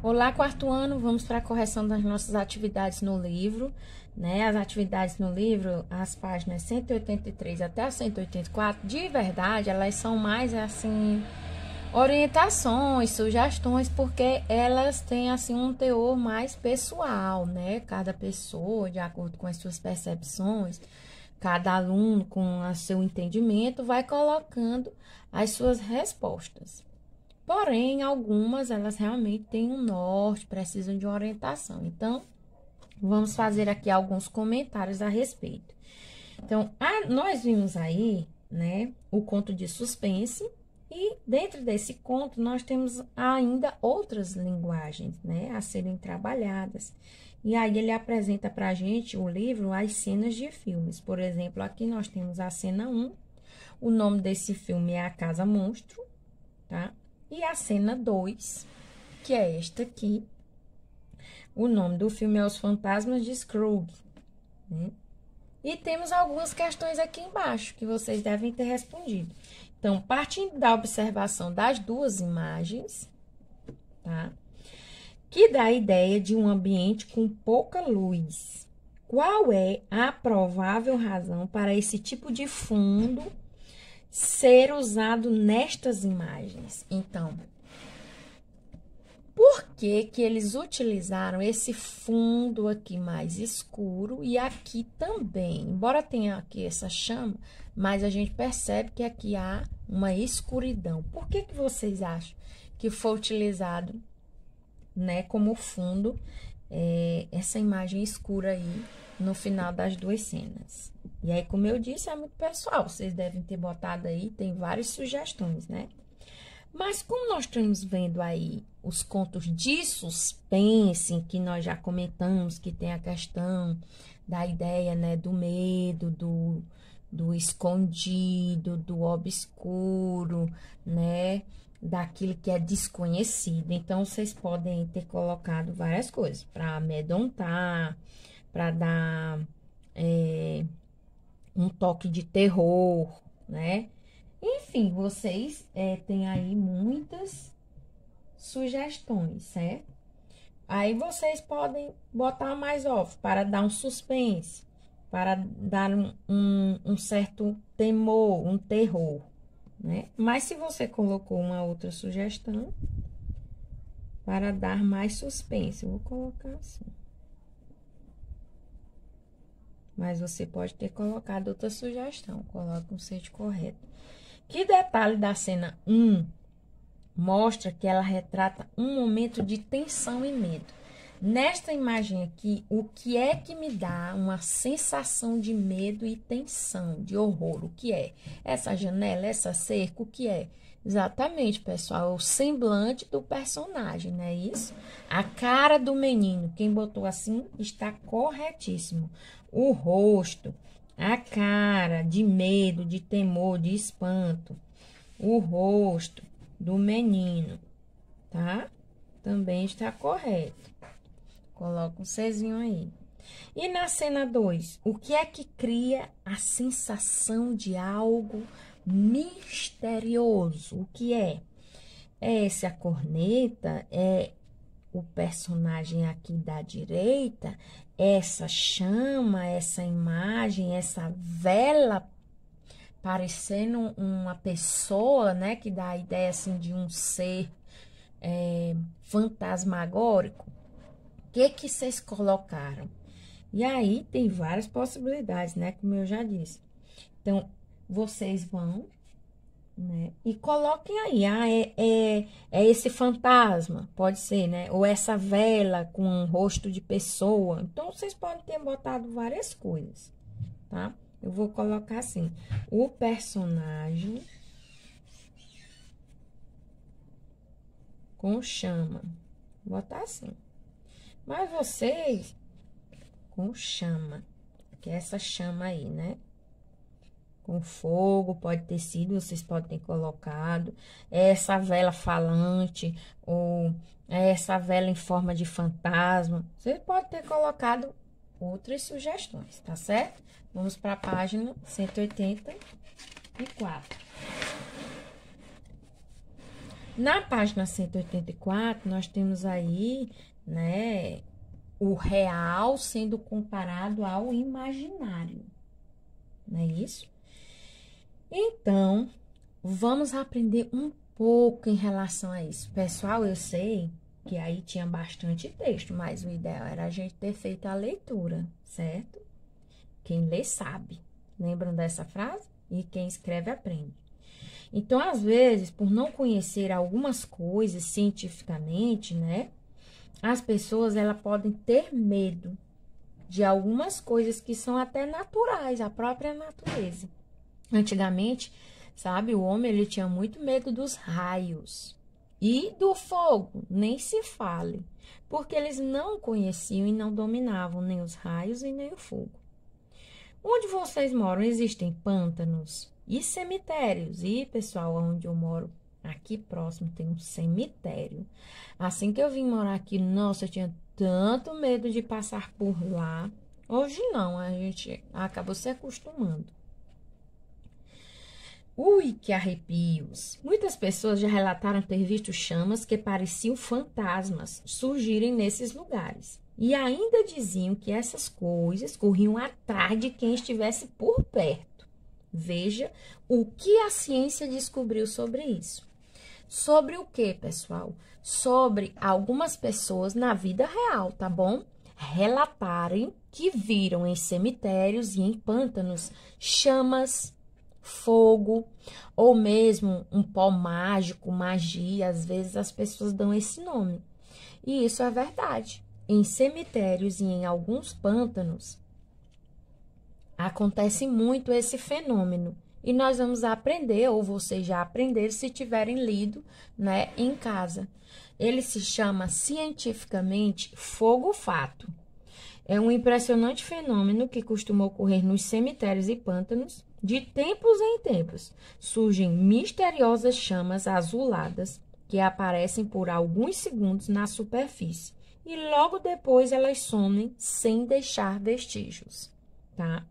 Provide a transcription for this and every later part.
Olá, quarto ano, vamos para a correção das nossas atividades no livro, né? As atividades no livro, as páginas 183 até a 184, de verdade, elas são mais, assim, orientações, sugestões, porque elas têm, assim, um teor mais pessoal, né? Cada pessoa, de acordo com as suas percepções, cada aluno, com o seu entendimento, vai colocando as suas respostas. Porém, algumas, elas realmente têm um norte, precisam de uma orientação. Então, vamos fazer aqui alguns comentários a respeito. Então, nós vimos aí, né, o conto de suspense. E dentro desse conto, nós temos ainda outras linguagens, né, a serem trabalhadas. E aí, ele apresenta pra gente, o livro, as cenas de filmes. Por exemplo, aqui nós temos a cena 1. O nome desse filme é A Casa Monstro, tá? E a cena 2, que é esta aqui, o nome do filme é Os Fantasmas de Scrooge, né? E temos algumas questões aqui embaixo que vocês devem ter respondido. Então, partindo da observação das duas imagens, tá? Que dá a ideia de um ambiente com pouca luz. Qual é a provável razão para esse tipo de fundo ser usado nestas imagens? Então, por que que eles utilizaram esse fundo aqui mais escuro e aqui também? Embora tenha aqui essa chama, mas a gente percebe que aqui há uma escuridão. Por que que vocês acham que foi utilizado, né, como fundo, essa imagem escura aí no final das duas cenas? E aí, como eu disse, é muito pessoal. Vocês devem ter botado aí, tem várias sugestões, né? Mas como nós estamos vendo aí os contos de suspense, que nós já comentamos, que tem a questão da ideia, né, do medo, do escondido, do obscuro, né, daquilo que é desconhecido. Então, vocês podem ter colocado várias coisas para amedrontar, para dar um toque de terror, né? Enfim, vocês têm aí muitas sugestões, certo? Aí vocês podem botar mais off para dar um suspense, para dar um certo temor, um terror, né? Mas se você colocou uma outra sugestão, para dar mais suspense, eu vou colocar assim. Mas você pode ter colocado outra sugestão, coloca um sentido correto. Que detalhe da cena 1 mostra que ela retrata um momento de tensão e medo. Nesta imagem aqui, o que é que me dá uma sensação de medo e tensão, de horror? O que é? Essa janela, essa cerca, o que é? Exatamente, pessoal, o semblante do personagem, não é isso? A cara do menino, quem botou assim está corretíssimo. O rosto, a cara de medo, de temor, de espanto. O rosto do menino, tá? Também está correto. Coloca um Czinho aí. E na cena 2, o que é que cria a sensação de algo misterioso? O que é? É essa corneta? É o personagem aqui da direita? Essa chama, essa imagem, essa vela parecendo uma pessoa, né? Que dá a ideia, assim, de um ser fantasmagórico. O que vocês colocaram? E aí, tem várias possibilidades, né? Como eu já disse. Então, vocês vão, né? E coloquem aí. É esse fantasma, pode ser, né? Ou essa vela com um rosto de pessoa. Então, vocês podem ter botado várias coisas, tá? Eu vou colocar assim, o personagem com chama. Vou botar assim. Mas vocês com chama, que é essa chama aí, né? Com fogo, pode ter sido, vocês podem ter colocado. Essa vela falante, ou essa vela em forma de fantasma. Vocês podem ter colocado outras sugestões, tá certo? Vamos para a página 184. Na página 184, nós temos aí, né, o real sendo comparado ao imaginário, não é isso? Então, vamos aprender um pouco em relação a isso. Pessoal, eu sei que aí tinha bastante texto, mas o ideal era a gente ter feito a leitura, certo? Quem lê sabe. Lembram dessa frase? E quem escreve aprende. Então, às vezes, por não conhecer algumas coisas cientificamente, né? As pessoas, elas podem ter medo de algumas coisas que são até naturais, a própria natureza. Antigamente, sabe, o homem, ele tinha muito medo dos raios e do fogo, nem se fale, porque eles não conheciam e não dominavam nem os raios e nem o fogo. Onde vocês moram, existem pântanos e cemitérios. E, pessoal, onde eu moro, aqui próximo, tem um cemitério. Assim que eu vim morar aqui, nossa, eu tinha tanto medo de passar por lá. Hoje não, a gente acabou se acostumando. Ui, que arrepios! Muitas pessoas já relataram ter visto chamas que pareciam fantasmas surgirem nesses lugares. E ainda diziam que essas coisas corriam atrás de quem estivesse por perto. Veja o que a ciência descobriu sobre isso. Sobre o que, pessoal? Sobre algumas pessoas na vida real, tá bom? Relatarem que viram em cemitérios e em pântanos chamas, fogo, ou mesmo um pó mágico, magia. Às vezes as pessoas dão esse nome. E isso é verdade. Em cemitérios e em alguns pântanos acontece muito esse fenômeno. E nós vamos aprender, ou vocês já aprenderam se tiverem lido, né, em casa. Ele se chama cientificamente fogo-fato. É um impressionante fenômeno que costuma ocorrer nos cemitérios e pântanos. De tempos em tempos, surgem misteriosas chamas azuladas que aparecem por alguns segundos na superfície e logo depois elas somem sem deixar vestígios, tá?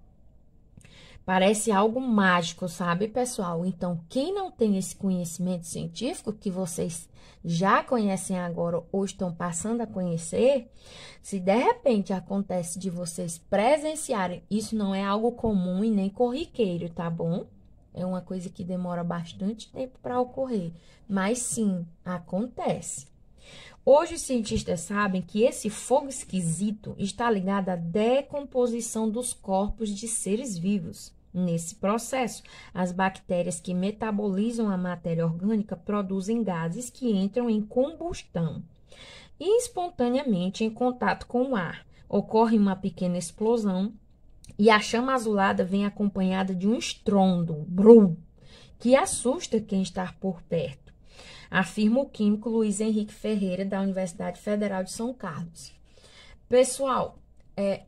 Parece algo mágico, sabe, pessoal? Então, quem não tem esse conhecimento científico que vocês já conhecem agora ou estão passando a conhecer, se de repente acontece de vocês presenciarem, isso não é algo comum e nem corriqueiro, tá bom? É uma coisa que demora bastante tempo para ocorrer, mas sim, acontece. Hoje os cientistas sabem que esse fogo esquisito está ligado à decomposição dos corpos de seres vivos. Nesse processo, as bactérias que metabolizam a matéria orgânica produzem gases que entram em combustão e espontaneamente em contato com o ar. Ocorre uma pequena explosão e a chama azulada vem acompanhada de um estrondo, brum, que assusta quem está por perto, afirma o químico Luiz Henrique Ferreira, da Universidade Federal de São Carlos. Pessoal,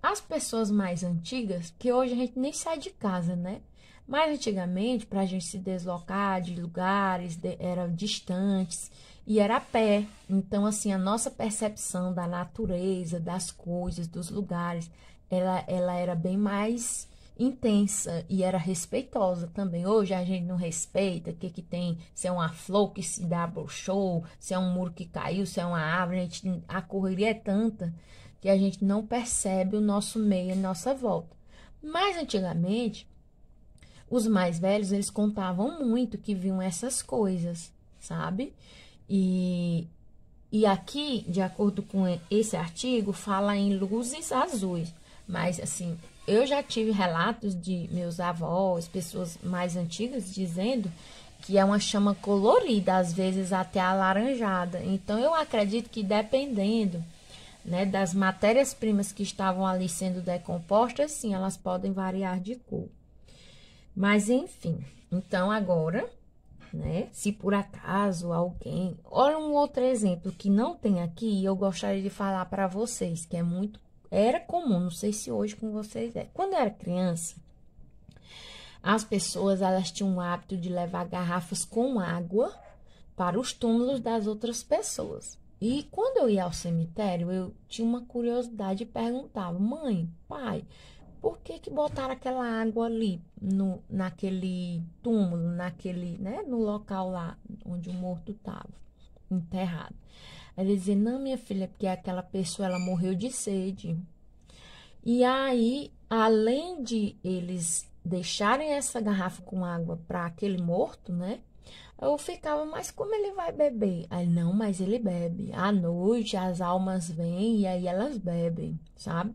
as pessoas mais antigas, que hoje a gente nem sai de casa, né? Mas antigamente, para a gente se deslocar de lugares, eram distantes e era a pé. Então, assim, a nossa percepção da natureza, das coisas, dos lugares, ela era bem mais intensa e era respeitosa também. Hoje a gente não respeita o que tem, se é uma flor que se dá broxou, se é um muro que caiu, se é uma árvore, a correria é tanta que a gente não percebe o nosso meio, a nossa volta. Mas antigamente, os mais velhos, eles contavam muito que viam essas coisas, sabe? E aqui, de acordo com esse artigo, fala em luzes azuis. Mas, assim, eu já tive relatos de meus avós, pessoas mais antigas, dizendo que é uma chama colorida, às vezes até alaranjada. Então, eu acredito que dependendo, né, das matérias-primas que estavam ali sendo decompostas, sim, elas podem variar de cor. Mas, enfim, então agora, né, se por acaso alguém... Olha um outro exemplo que não tem aqui e eu gostaria de falar para vocês, que é muito... Era comum, não sei se hoje com vocês é. Quando eu era criança, as pessoas, elas tinham o hábito de levar garrafas com água para os túmulos das outras pessoas. E quando eu ia ao cemitério, eu tinha uma curiosidade e perguntava, mãe, pai, por que botaram aquela água ali, naquele túmulo, naquele, né, no local lá onde o morto estava? enterrado. Aí ele dizia, não, minha filha, é porque aquela pessoa, ela morreu de sede. E aí, além de eles deixarem essa garrafa com água para aquele morto, né? Eu ficava, mas como ele vai beber? Aí, não, mas ele bebe. À noite, as almas vêm e aí elas bebem, sabe?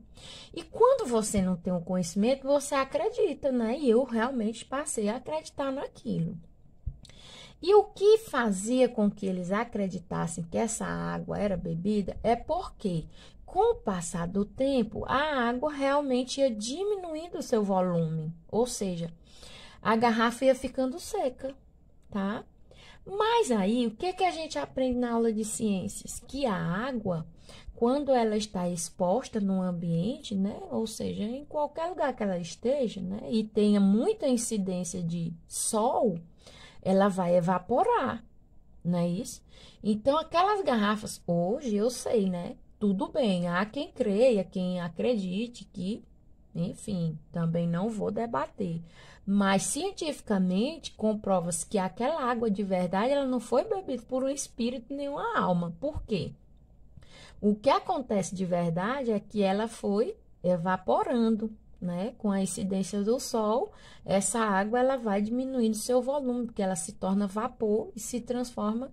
E quando você não tem o conhecimento, você acredita, né? E eu realmente passei a acreditar naquilo. E o que fazia com que eles acreditassem que essa água era bebida é porque, com o passar do tempo, a água realmente ia diminuindo o seu volume. Ou seja, a garrafa ia ficando seca, tá? Mas aí, o que que a gente aprende na aula de ciências? Que a água, quando ela está exposta no ambiente, né? Ou seja, em qualquer lugar que ela esteja, né? E tenha muita incidência de sol, ela vai evaporar, não é isso? Então, aquelas garrafas, hoje eu sei, né? Tudo bem, há quem creia, quem acredite que, enfim, também não vou debater. Mas, cientificamente, comprova-se que aquela água de verdade, ela não foi bebida por um espírito nem uma alma. Por quê? O que acontece de verdade é que ela foi evaporando, né? Com a incidência do sol, essa água ela vai diminuindo seu volume, porque ela se torna vapor e se transforma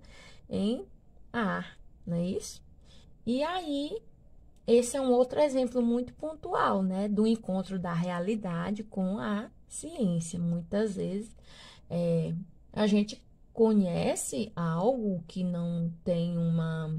em ar, não é isso? E aí, esse é um outro exemplo muito pontual, né? Do encontro da realidade com a ciência. Muitas vezes a gente conhece algo que não tem uma,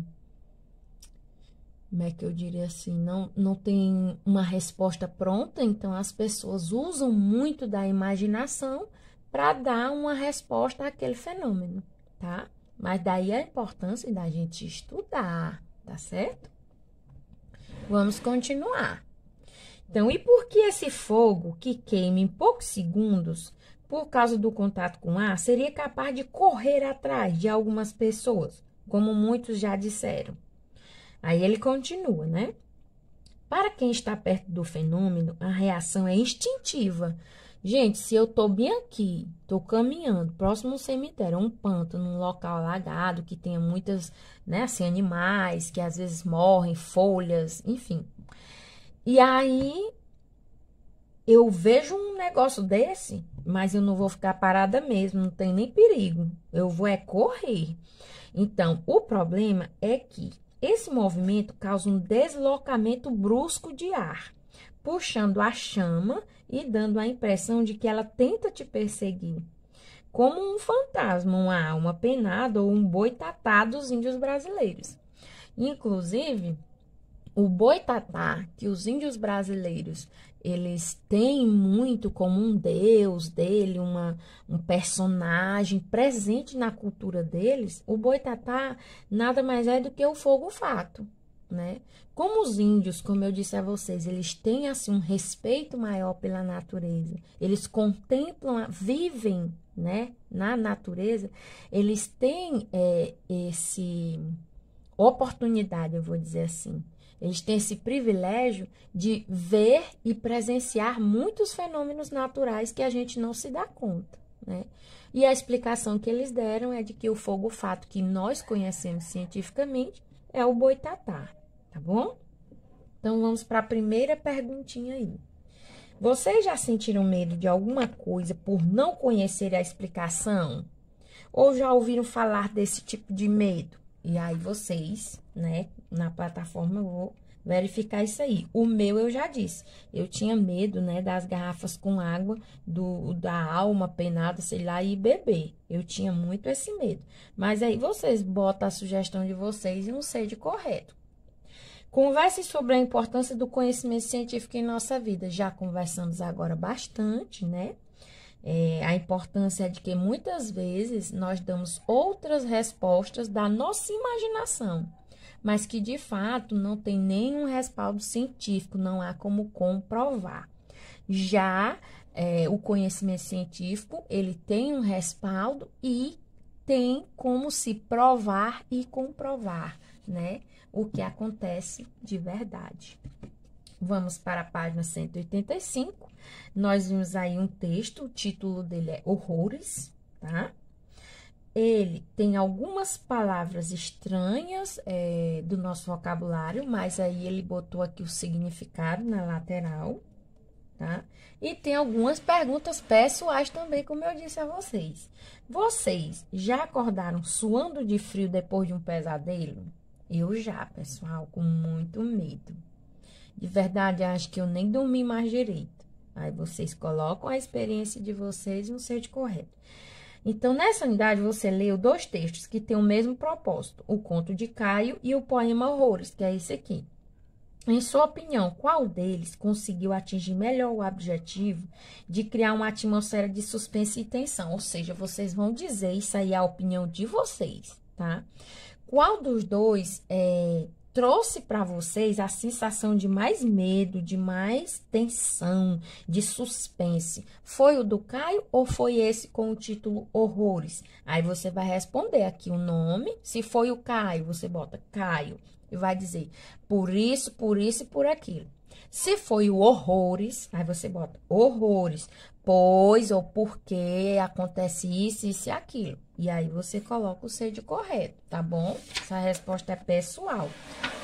como é que eu diria assim, não tem uma resposta pronta, então as pessoas usam muito da imaginação para dar uma resposta àquele fenômeno, tá? Mas daí a importância da gente estudar, tá certo? Vamos continuar. Então, e por que esse fogo que queima em poucos segundos, por causa do contato com ar, seria capaz de correr atrás de algumas pessoas, como muitos já disseram? Aí ele continua, né? Para quem está perto do fenômeno, a reação é instintiva. Gente, se eu tô bem aqui, tô caminhando, próximo ao cemitério, um pântano, um local alagado, que tenha muitas, né, assim, animais, que às vezes morrem, folhas, enfim. E aí, eu vejo um negócio desse, mas eu não vou ficar parada mesmo, não tem nem perigo. Eu vou correr. Então, o problema é que esse movimento causa um deslocamento brusco de ar, puxando a chama e dando a impressão de que ela tenta te perseguir, como um fantasma, uma alma penada ou um boitatá dos índios brasileiros. Inclusive, o boitatá, que os índios brasileiros, eles têm muito como um deus dele, um personagem presente na cultura deles, o boitatá nada mais é do que o fogo-fato, né? Como os índios, como eu disse a vocês, eles têm assim um respeito maior pela natureza, eles contemplam, vivem, né, na natureza, eles têm esse oportunidade, eu vou dizer assim. Eles têm esse privilégio de ver e presenciar muitos fenômenos naturais que a gente não se dá conta, né? E a explicação que eles deram é de que o fogo-fato que nós conhecemos cientificamente é o boitatá, tá bom? Então, vamos para a primeira perguntinha aí. Vocês já sentiram medo de alguma coisa por não conhecer a explicação? Ou já ouviram falar desse tipo de medo? E aí vocês, né, na plataforma eu vou verificar isso aí. O meu eu já disse. Eu tinha medo, né, das garrafas com água, da alma penada, sei lá, e beber. Eu tinha muito esse medo. Mas aí vocês botam a sugestão de vocês e um sede correto. Converse sobre a importância do conhecimento científico em nossa vida. Já conversamos agora bastante, né? A importância de que muitas vezes nós damos outras respostas da nossa imaginação, mas que de fato não tem nenhum respaldo científico, não há como comprovar. Já o conhecimento científico, ele tem um respaldo e tem como se provar e comprovar, né, o que acontece de verdade. Vamos para a página 185. Nós vimos aí um texto, o título dele é Horrores, tá? ele tem algumas palavras estranhas do nosso vocabulário, mas aí ele botou aqui o significado na lateral, tá? E tem algumas perguntas pessoais também, como eu disse a vocês. Vocês já acordaram suando de frio depois de um pesadelo? Eu já, pessoal, com muito medo. De verdade, acho que eu nem dormi mais direito. Aí vocês colocam a experiência de vocês no sítio correto. Então, nessa unidade, você leu 2 textos que têm o mesmo propósito. O Conto de Caio e o Poema Horrores, que é esse aqui. Em sua opinião, qual deles conseguiu atingir melhor o objetivo de criar uma atmosfera de suspense e tensão? Ou seja, vocês vão dizer, isso aí é a opinião de vocês, tá? Qual dos dois trouxe para vocês a sensação de mais medo, de mais tensão, de suspense? Foi o do Caio ou foi esse com o título Horrores? Aí você vai responder aqui o nome. Se foi o Caio, você bota Caio e vai dizer por isso e por aquilo. Se foi o Horrores, aí você bota Horrores, pois ou porque acontece isso e aquilo. E aí você coloca o sede correto, tá bom? Essa resposta é pessoal.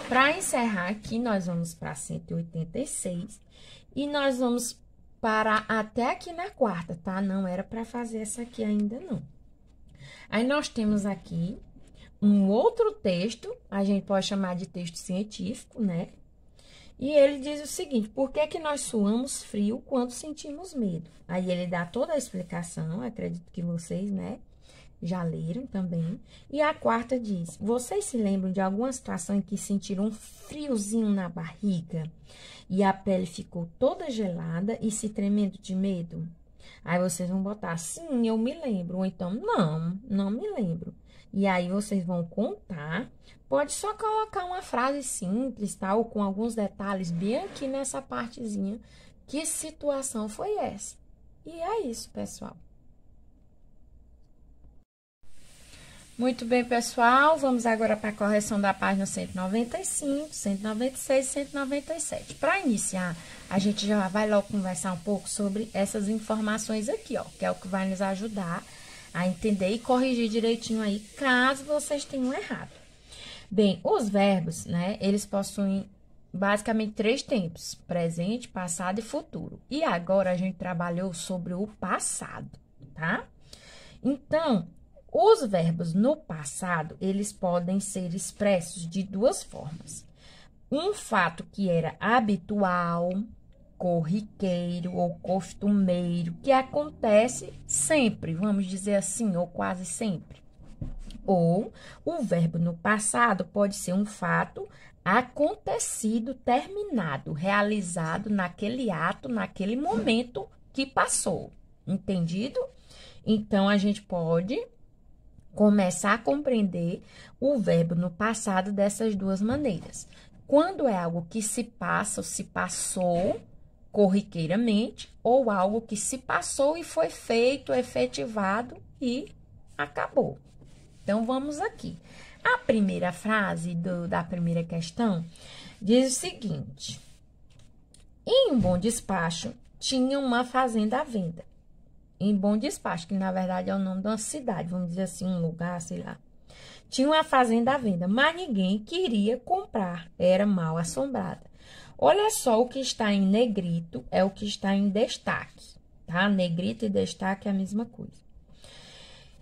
Para encerrar aqui, nós vamos para 186 e nós vamos parar até aqui na quarta, tá? Não era para fazer essa aqui ainda, não. Aí nós temos aqui um outro texto, a gente pode chamar de texto científico, né? E ele diz o seguinte: por que que nós suamos frio quando sentimos medo? Aí ele dá toda a explicação, acredito que vocês, né, já leram também. E a quarta diz: vocês se lembram de alguma situação em que sentiram um friozinho na barriga e a pele ficou toda gelada e se tremendo de medo? Aí vocês vão botar, sim, eu me lembro, ou então, não me lembro. E aí vocês vão contar, pode só colocar uma frase simples, tá? Ou com alguns detalhes bem aqui nessa partezinha, que situação foi essa? E é isso, pessoal. Muito bem, pessoal, vamos agora para a correção da página 195, 196 e 197. Para iniciar, a gente já vai logo conversar um pouco sobre essas informações aqui, ó, que é o que vai nos ajudar a entender e corrigir direitinho aí, caso vocês tenham errado. Bem, os verbos, né, eles possuem basicamente 3 tempos: presente, passado e futuro. E agora a gente trabalhou sobre o passado, tá? Então, os verbos no passado, eles podem ser expressos de 2 formas. Um fato que era habitual, corriqueiro ou costumeiro, que acontece sempre, vamos dizer assim, ou quase sempre. Ou o verbo no passado pode ser um fato acontecido, terminado, realizado naquele ato, naquele momento que passou. Entendido? Então, a gente pode começar a compreender o verbo no passado dessas 2 maneiras. Quando é algo que se passa ou se passou corriqueiramente, ou algo que se passou e foi feito, efetivado e acabou. Então, vamos aqui. A primeira frase da primeira questão diz o seguinte: em um bom despacho, tinha uma fazenda à venda. Em Bom Despacho, que na verdade é o nome de uma cidade, vamos dizer assim, um lugar, sei lá. Tinha uma fazenda à venda, mas ninguém queria comprar, era mal assombrada. Olha só, o que está em negrito é o que está em destaque, tá? Negrito e destaque é a mesma coisa.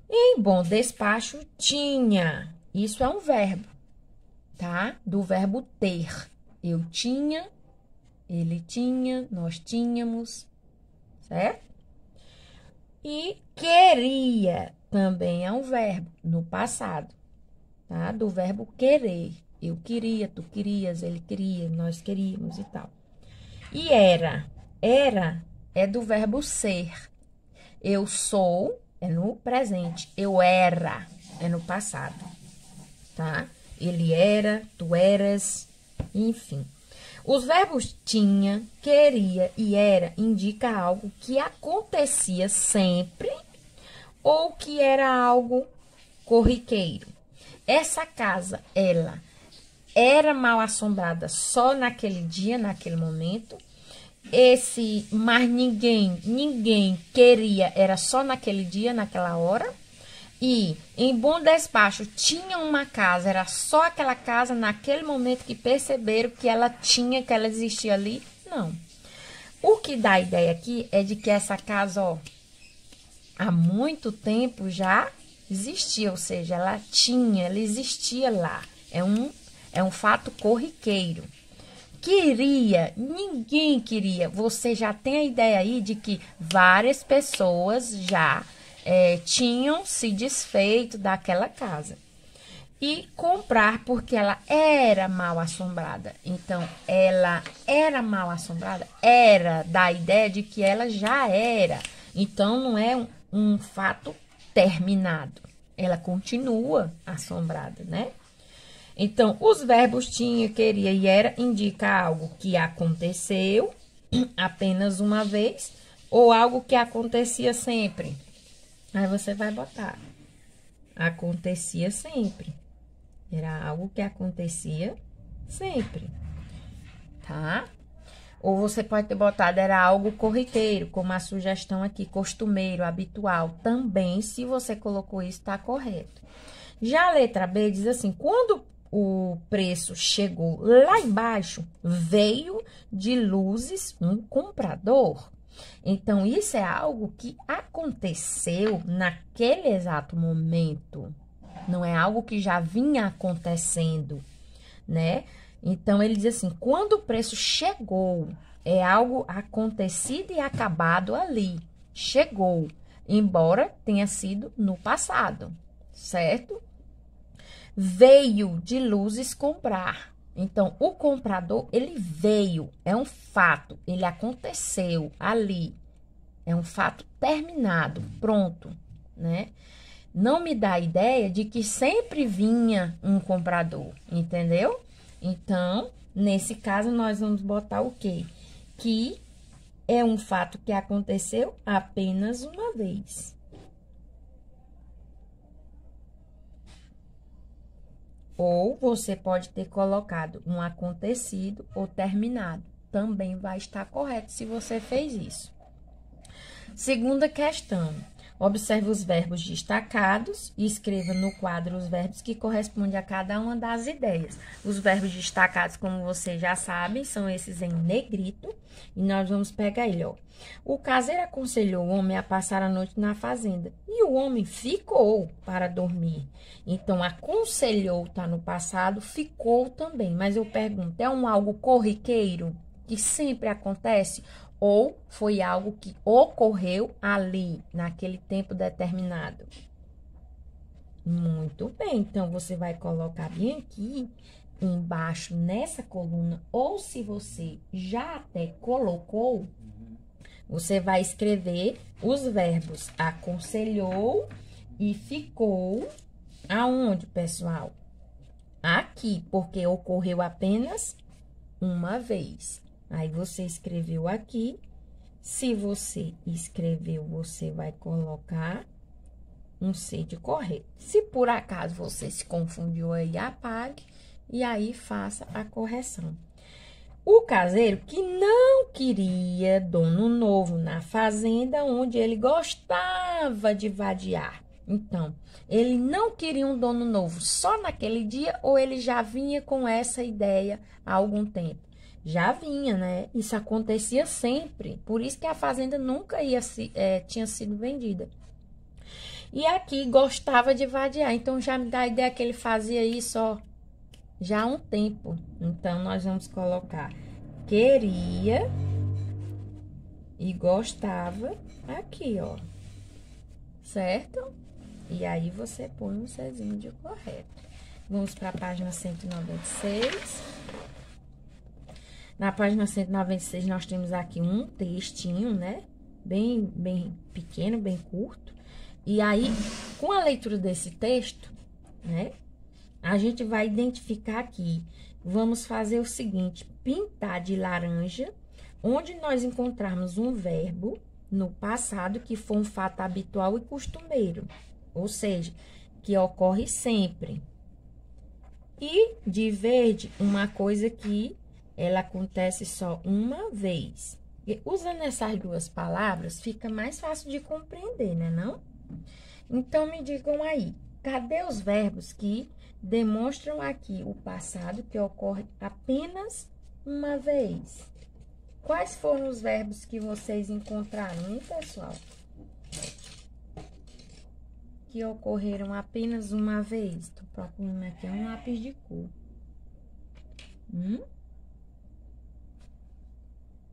Em bom despacho, tinha. Isso é um verbo, tá? Do verbo ter. Eu tinha, ele tinha, nós tínhamos, certo? E queria também é um verbo no passado, tá? Do verbo querer. Eu queria, tu querias, ele queria, nós queríamos e tal. E era é do verbo ser. Eu sou é no presente. Eu era é no passado, tá? Ele era, tu eras, enfim. Os verbos tinha, queria e era indica algo que acontecia sempre ou que era algo corriqueiro. Essa casa, ela era mal assombrada só naquele dia, naquele momento. Mas ninguém queria, era só naquele dia, naquela hora. e em bom despacho tinha uma casa, era só aquela casa naquele momento que perceberam que ela tinha, que ela existia ali? Não. O que dá a ideia aqui é de que essa casa, ó, há muito tempo já existia, ou seja, ela existia lá. É um fato corriqueiro. Ninguém queria. Você já tem a ideia aí de que várias pessoas já tinham se desfeito daquela casa. E comprar porque ela era mal assombrada. Então, ela era mal assombrada, era da ideia de que ela já era. Então, não é um fato terminado. Ela continua assombrada, né? Então, os verbos tinha, queria e era indica algo que aconteceu apenas uma vez ou algo que acontecia sempre. Aí você vai botar. Acontecia sempre. Era algo que acontecia sempre, tá? Ou você pode ter botado, era algo corriqueiro, como a sugestão aqui, costumeiro, habitual. Também, se você colocou isso, tá correto. Já a letra B diz assim, quando o preço chegou lá embaixo, veio de luzes um comprador. Então, isso é algo que aconteceu naquele exato momento. Não é algo que já vinha acontecendo, né? Então, ele diz assim, quando o preço chegou, é algo acontecido e acabado ali. Chegou, embora tenha sido no passado, certo? Veio de luzes comprar. Então, o comprador, ele veio, é um fato, ele aconteceu ali. É um fato terminado, pronto, né? Não me dá a ideia de que sempre vinha um comprador, entendeu? Então, nesse caso, nós vamos botar o quê? Que é um fato que aconteceu apenas uma vez. Ou você pode ter colocado um acontecido ou terminado. Também vai estar correto se você fez isso. Segunda questão. Observe os verbos destacados e escreva no quadro os verbos que correspondem a cada uma das ideias. Os verbos destacados, como vocês já sabem, são esses em negrito. E nós vamos pegar ele, ó. O caseiro aconselhou o homem a passar a noite na fazenda. E o homem ficou para dormir. Então, aconselhou tá no passado, ficou também. Mas eu pergunto, é algo corriqueiro que sempre acontece? Ou foi algo que ocorreu ali, naquele tempo determinado? Muito bem, então você vai colocar bem aqui embaixo nessa coluna, ou se você já até colocou, você vai escrever os verbos aconselhou e ficou aonde, pessoal? Aqui, porque ocorreu apenas uma vez. Aí, você escreveu aqui. Se você escreveu, você vai colocar um C de correto. Se por acaso você se confundiu aí, apague e aí faça a correção. O caseiro que não queria dono novo na fazenda onde ele gostava de vadiar. Então, ele não queria um dono novo só naquele dia ou ele já vinha com essa ideia há algum tempo? Já vinha, né? Isso acontecia sempre. Por isso que a fazenda nunca tinha sido vendida. E aqui gostava de vadiar. Então, já me dá a ideia que ele fazia isso, ó, já há um tempo. Então, nós vamos colocar queria e gostava aqui, ó. Certo? E aí, você põe um Czinho de correto. Vamos para a página 196. Na página 196, nós temos aqui um textinho, né? Bem pequeno, bem curto. E aí, com a leitura desse texto, né? A gente vai identificar aqui. Vamos fazer o seguinte, pintar de laranja, onde nós encontrarmos um verbo no passado que for um fato habitual e costumeiro. Ou seja, que ocorre sempre. E de verde, uma coisa que ela acontece só uma vez. E usando essas duas palavras, fica mais fácil de compreender, né, não? Então, me digam aí, cadê os verbos que demonstram aqui o passado que ocorre apenas uma vez? Quais foram os verbos que vocês encontraram, hein, pessoal? Que ocorreram apenas uma vez. Tô procurando aqui um lápis de cor.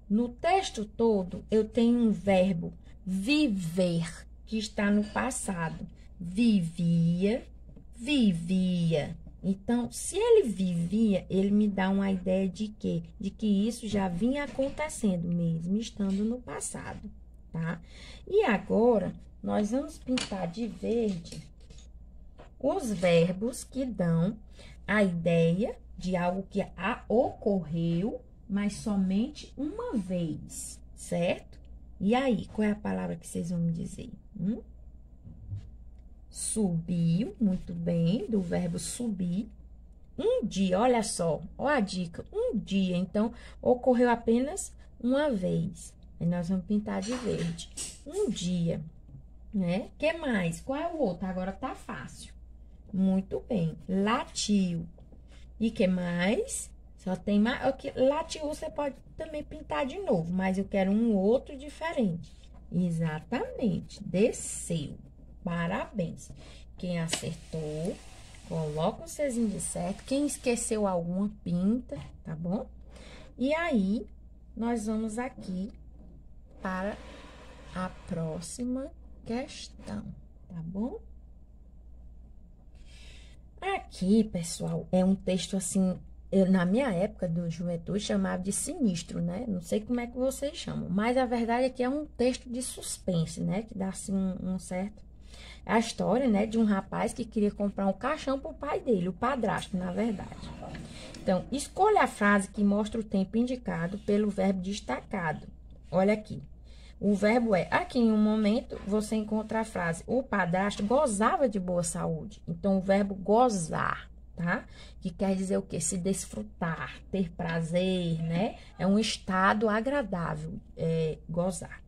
No texto todo, eu tenho um verbo viver, que está no passado. Vivia, vivia. Então, se ele vivia, ele me dá uma ideia de quê? De que isso já vinha acontecendo mesmo, estando no passado, tá? E agora, nós vamos pintar de verde os verbos que dão a ideia de algo que ocorreu, mas somente uma vez, certo? E aí, qual é a palavra que vocês vão me dizer? Subiu, muito bem, do verbo subir. Um dia, olha só, olha a dica, um dia. Então, ocorreu apenas uma vez. Aí, nós vamos pintar de verde. Um dia, né? Que mais? Qual é o outro? Agora tá fácil. Muito bem, latiu. E que mais? Só tem mais. Latiu você pode também pintar de novo, mas eu quero um outro diferente. Exatamente, desceu. Parabéns. Quem acertou, coloca o Czinho de certo. Quem esqueceu alguma, pinta, tá bom? E aí, nós vamos aqui para a próxima questão, tá bom? Aqui, pessoal, é um texto assim, na minha época do juventude, chamava de sinistro, né? Não sei como é que vocês chamam, mas a verdade é que é um texto de suspense, né? Que dá assim um certo... É a história, né, de um rapaz que queria comprar um caixão pro pai dele, o padrasto, na verdade. Então, escolha a frase que mostra o tempo indicado pelo verbo destacado. Olha aqui. O verbo é, aqui em um momento, você encontra a frase, o padrasto gozava de boa saúde. Então, o verbo gozar, tá? Que quer dizer o quê? Se desfrutar, ter prazer, né? É um estado agradável, gozar.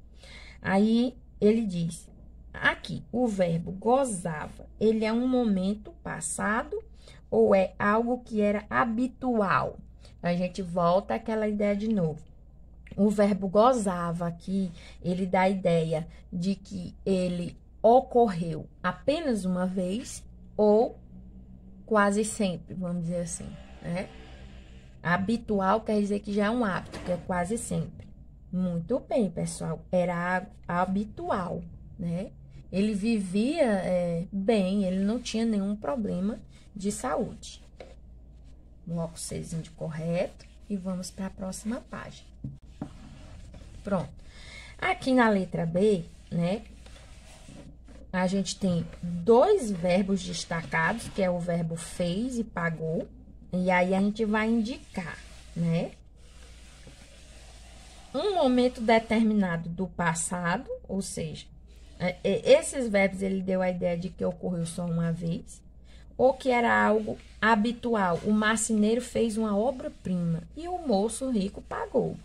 Aí, ele diz, aqui, o verbo gozava, ele é um momento passado ou é algo que era habitual? A gente volta àquela ideia de novo. O verbo gozava aqui, ele dá a ideia de que ele ocorreu apenas uma vez ou quase sempre, vamos dizer assim, né? Habitual quer dizer que já é um hábito, que é quase sempre. Muito bem, pessoal, era habitual, né? Ele vivia bem, ele não tinha nenhum problema de saúde. Coloca o Czinho de correto e vamos para a próxima página. Pronto. Aqui na letra B, né, a gente tem dois verbos destacados, que é o verbo fez e pagou. E aí, a gente vai indicar, né, um momento determinado do passado, ou seja, esses verbos, ele deu a ideia de que ocorreu só uma vez, ou que era algo habitual. O marceneiro fez uma obra-prima e o moço rico pagou.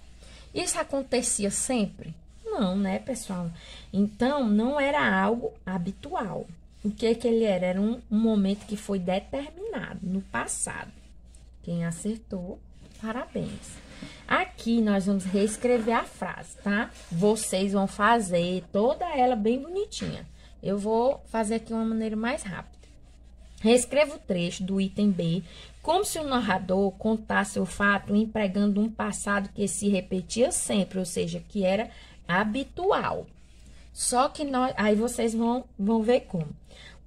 Isso acontecia sempre? Não, né, pessoal? Então, não era algo habitual. O que ele era? Era um momento que foi determinado no passado. Quem acertou, parabéns. Aqui, nós vamos reescrever a frase, tá? Vocês vão fazer toda ela bem bonitinha. Eu vou fazer aqui uma maneira mais rápida. Reescreva o trecho do item B, como se o narrador contasse o fato empregando um passado que se repetia sempre, ou seja, que era habitual. Só que aí vocês vão ver como.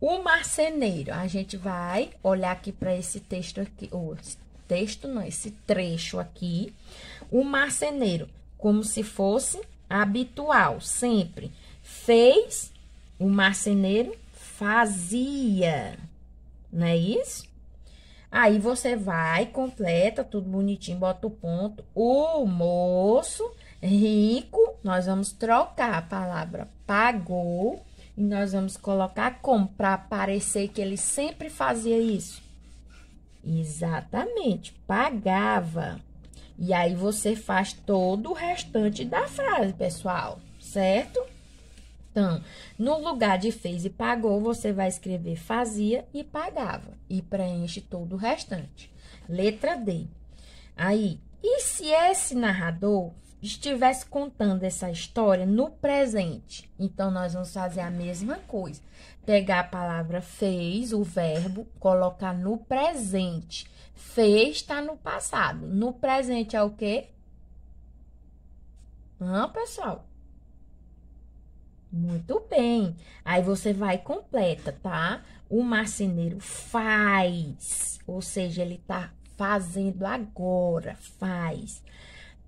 O marceneiro, a gente vai olhar aqui para esse texto aqui, esse trecho aqui. O marceneiro, como se fosse habitual, sempre. Fez, o marceneiro fazia. Não é isso? Aí, você vai, completa tudo bonitinho, bota o ponto. O moço rico, nós vamos trocar a palavra pagou e nós vamos colocar como para parecer que ele sempre fazia isso. Exatamente, pagava. E aí, você faz todo o restante da frase, pessoal, certo? Então, no lugar de fez e pagou, você vai escrever fazia e pagava. E preenche todo o restante. Letra D. Aí, e se esse narrador estivesse contando essa história no presente? Então, nós vamos fazer a mesma coisa. Pegar a palavra fez, o verbo, colocar no presente. Fez está no passado. No presente é o quê? Pessoal? Muito bem. Aí você vai e completa, tá? O marceneiro faz, ou seja, ele tá fazendo agora, faz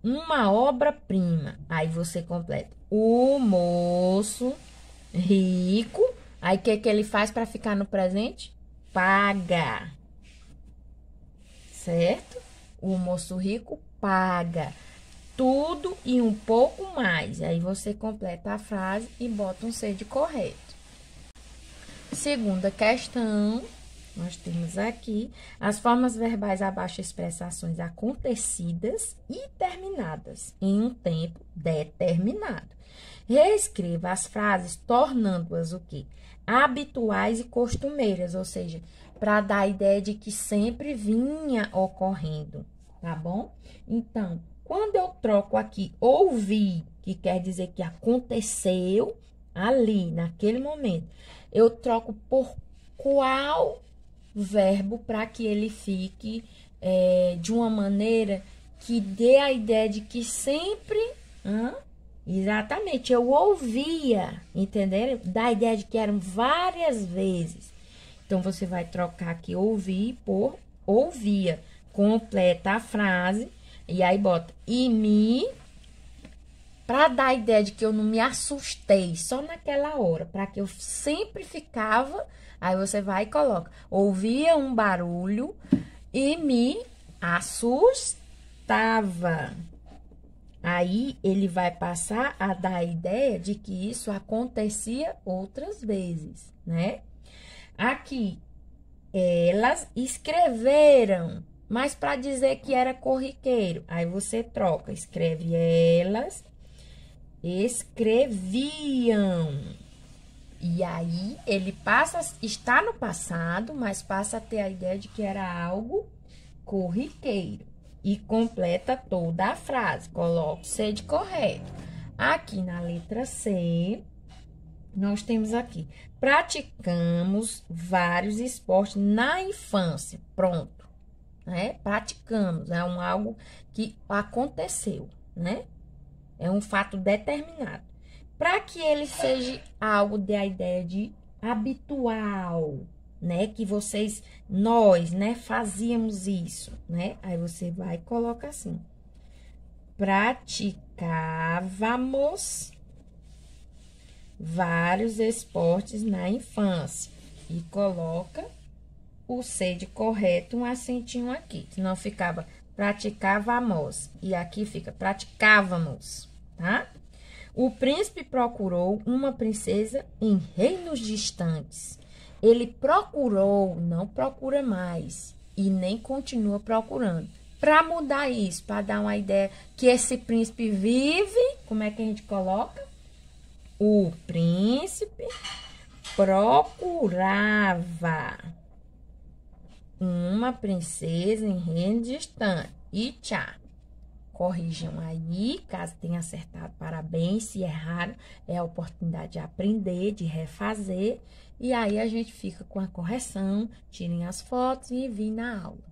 uma obra-prima. Aí você completa. O moço rico, aí o que ele faz para ficar no presente? Paga. Certo? O moço rico paga tudo e um pouco mais. Aí você completa a frase e bota um sede correto. Segunda questão, nós temos aqui as formas verbais abaixo expressam ações acontecidas e terminadas em um tempo determinado. Reescreva as frases tornando-as o quê? Habituais e costumeiras, ou seja, para dar a ideia de que sempre vinha ocorrendo, tá bom? Então, quando eu troco aqui ouvi, que quer dizer que aconteceu ali, naquele momento, eu troco por qual verbo para que ele fique de uma maneira que dê a ideia de que sempre... Exatamente, eu ouvia, entenderam? Dá a ideia de que eram várias vezes. Então, você vai trocar aqui ouvir por ouvia. Completa a frase e aí bota e me... Para dar a ideia de que eu não me assustei só naquela hora, para que eu sempre ficava, aí você vai e coloca. Ouvia um barulho e me assustava. Aí, ele vai passar a dar a ideia de que isso acontecia outras vezes, né? Aqui, elas escreveram, mas para dizer que era corriqueiro, aí você troca, escreve elas escreviam. E aí, ele está no passado, mas passa a ter a ideia de que era algo corriqueiro. E completa toda a frase, coloca o sede correto. Aqui na letra C, nós temos aqui, praticamos vários esportes na infância. Pronto, né? Praticamos, é algo que aconteceu, né? É um fato determinado. Para que ele seja algo da ideia de habitual, né? Que nós, né, fazíamos isso, né? Aí você vai e coloca assim. Praticávamos vários esportes na infância. E coloca o sede correto, um acentinho aqui. Senão ficava praticávamos. E aqui fica praticávamos, tá? O príncipe procurou uma princesa em reinos distantes. Ele procurou, não procura mais. E nem continua procurando. Para mudar isso, para dar uma ideia que esse príncipe vive, como é que a gente coloca? O príncipe procurava uma princesa em reino distante. E tchau. Corrijam aí, caso tenha acertado, parabéns. Se erraram, é a oportunidade de aprender, de refazer. E aí, a gente fica com a correção, tirem as fotos e enviem na aula.